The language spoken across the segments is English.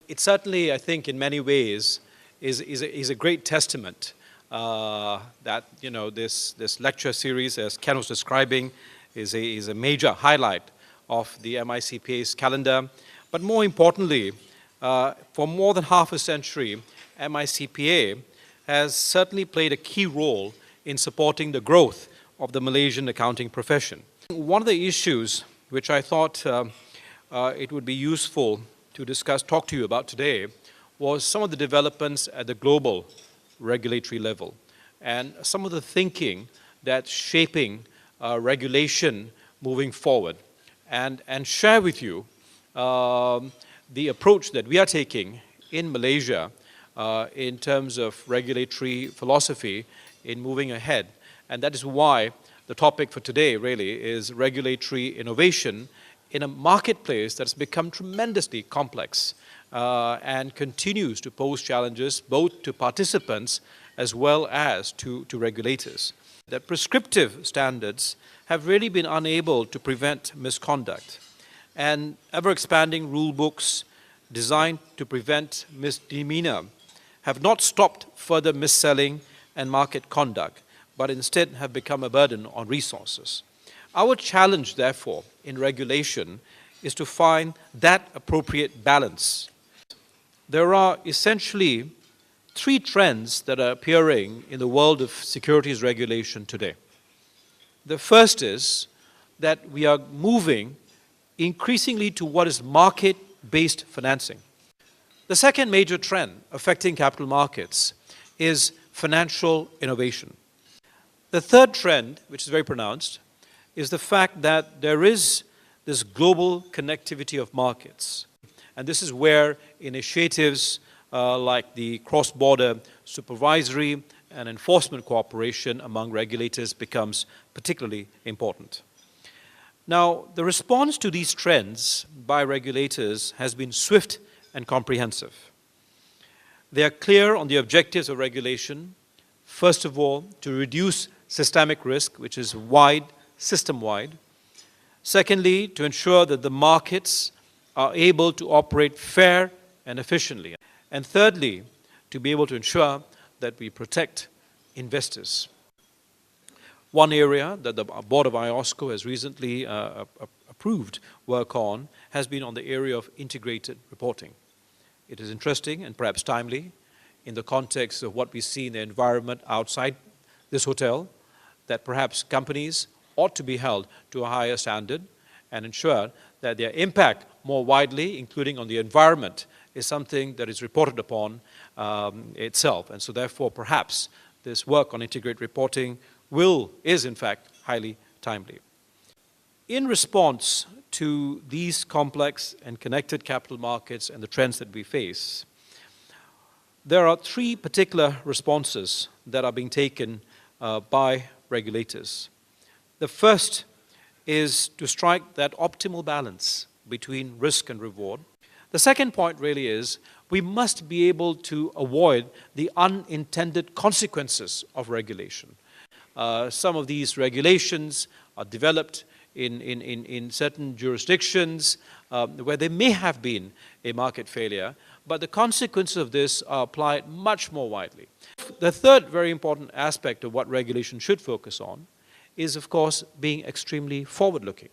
It certainly, I think, in many ways, is a great testament that this lecture series, as Ken was describing, is a major highlight of the MICPA's calendar. But more importantly, for more than half a century, MICPA has certainly played a key role in supporting the growth of the Malaysian accounting profession. One of the issues which I thought it would be useful to talk to you about today was some of the developments at the global regulatory level and some of the thinking that's shaping regulation moving forward, and share with you the approach that we are taking in Malaysia in terms of regulatory philosophy in moving ahead. And that is why the topic for today really is regulatory innovation in a marketplace that's become tremendously complex and continues to pose challenges both to participants as well as to regulators. That prescriptive standards have really been unable to prevent misconduct, and ever-expanding rule books designed to prevent misdemeanor have not stopped further mis-selling and market conduct, but instead have become a burden on resources. Our challenge, therefore, in regulation is to find that appropriate balance. There are essentially three trends that are appearing in the world of securities regulation today. The first is that we are moving increasingly to what is market-based financing. The second major trend affecting capital markets is financial innovation. The third trend, which is very pronounced, is the fact that there is this global connectivity of markets. And this is where initiatives like the cross-border supervisory and enforcement cooperation among regulators becomes particularly important. Now, the response to these trends by regulators has been swift and comprehensive. They are clear on the objectives of regulation. First of all, to reduce systemic risk, which is wide, system-wide. Secondly, to ensure that the markets are able to operate fair and efficiently. And thirdly, to be able to ensure that we protect investors. One area that the board of IOSCO has recently approved work on has been on the area of integrated reporting. It is interesting and perhaps timely in the context of what we see in the environment outside this hotel, that perhaps companies ought to be held to a higher standard and ensure that their impact more widely, including on the environment, is something that is reported upon itself. And so therefore, perhaps this work on integrated reporting is in fact highly timely. In response to these complex and connected capital markets and the trends that we face, there are three particular responses that are being taken by regulators. The first is to strike that optimal balance between risk and reward. The second point really is we must be able to avoid the unintended consequences of regulation. Some of these regulations are developed in certain jurisdictions where there may have been a market failure, but the consequences of this are applied much more widely. The third very important aspect of what regulation should focus on is, of course, being extremely forward-looking.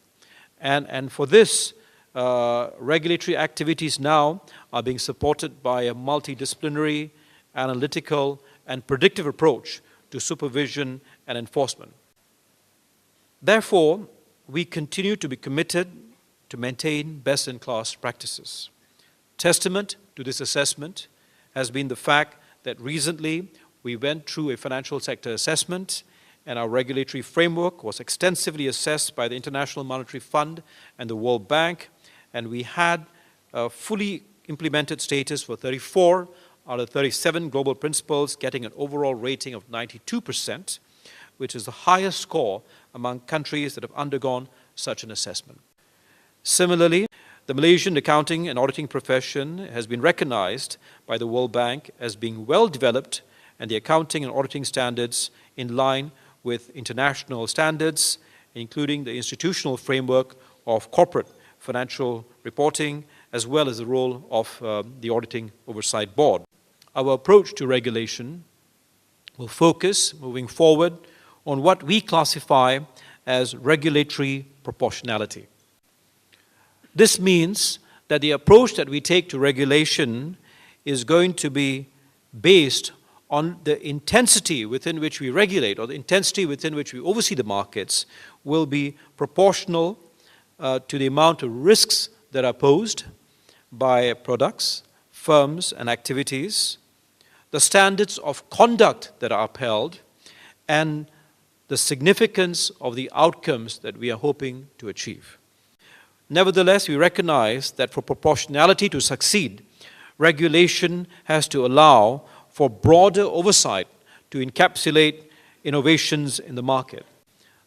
And for this, regulatory activities now are being supported by a multidisciplinary, analytical, and predictive approach to supervision and enforcement. Therefore, we continue to be committed to maintain best-in-class practices. Testament to this assessment has been the fact that recently we went through a financial sector assessment, and our regulatory framework was extensively assessed by the International Monetary Fund and the World Bank, and we had a fully implemented status for 34 out of 37 global principles, getting an overall rating of 92%, which is the highest score among countries that have undergone such an assessment. Similarly, the Malaysian accounting and auditing profession has been recognized by the World Bank as being well developed, and the accounting and auditing standards in line with international standards, including the institutional framework of corporate financial reporting, as well as the role of the Auditing Oversight Board. Our approach to regulation will focus, moving forward, on what we classify as regulatory proportionality. This means that the approach that we take to regulation is going to be based on the intensity within which we regulate, or the intensity within which we oversee the markets, will be proportional to the amount of risks that are posed by products, firms, and activities, the standards of conduct that are upheld, and the significance of the outcomes that we are hoping to achieve. Nevertheless, we recognize that for proportionality to succeed, regulation has to allow for broader oversight to encapsulate innovations in the market.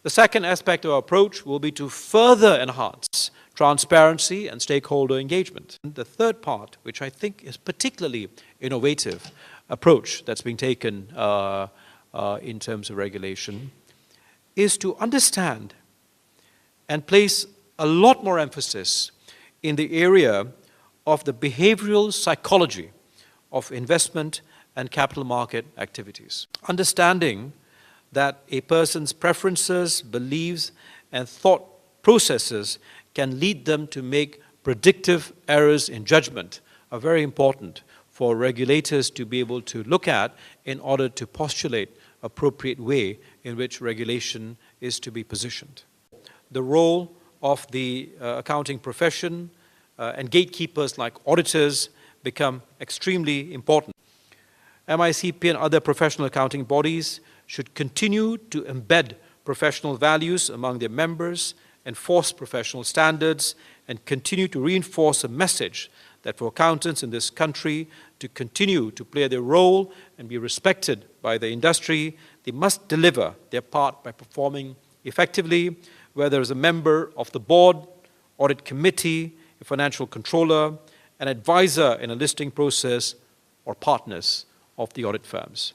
The second aspect of our approach will be to further enhance transparency and stakeholder engagement. The third part, which I think is particularly innovative approach that's being taken in terms of regulation, is to understand and place a lot more emphasis in the area of the behavioral psychology of investment and capital market activities. Understanding that a person's preferences, beliefs, and thought processes can lead them to make predictive errors in judgment are very important for regulators to be able to look at in order to postulate appropriate way in which regulation is to be positioned. The role of the accounting profession and gatekeepers like auditors become extremely important. MICP and other professional accounting bodies should continue to embed professional values among their members, enforce professional standards, and continue to reinforce a message that for accountants in this country to continue to play their role and be respected by the industry, they must deliver their part by performing effectively, whether as a member of the board, audit committee, a financial controller, an advisor in a listing process, or partners of the audit firms.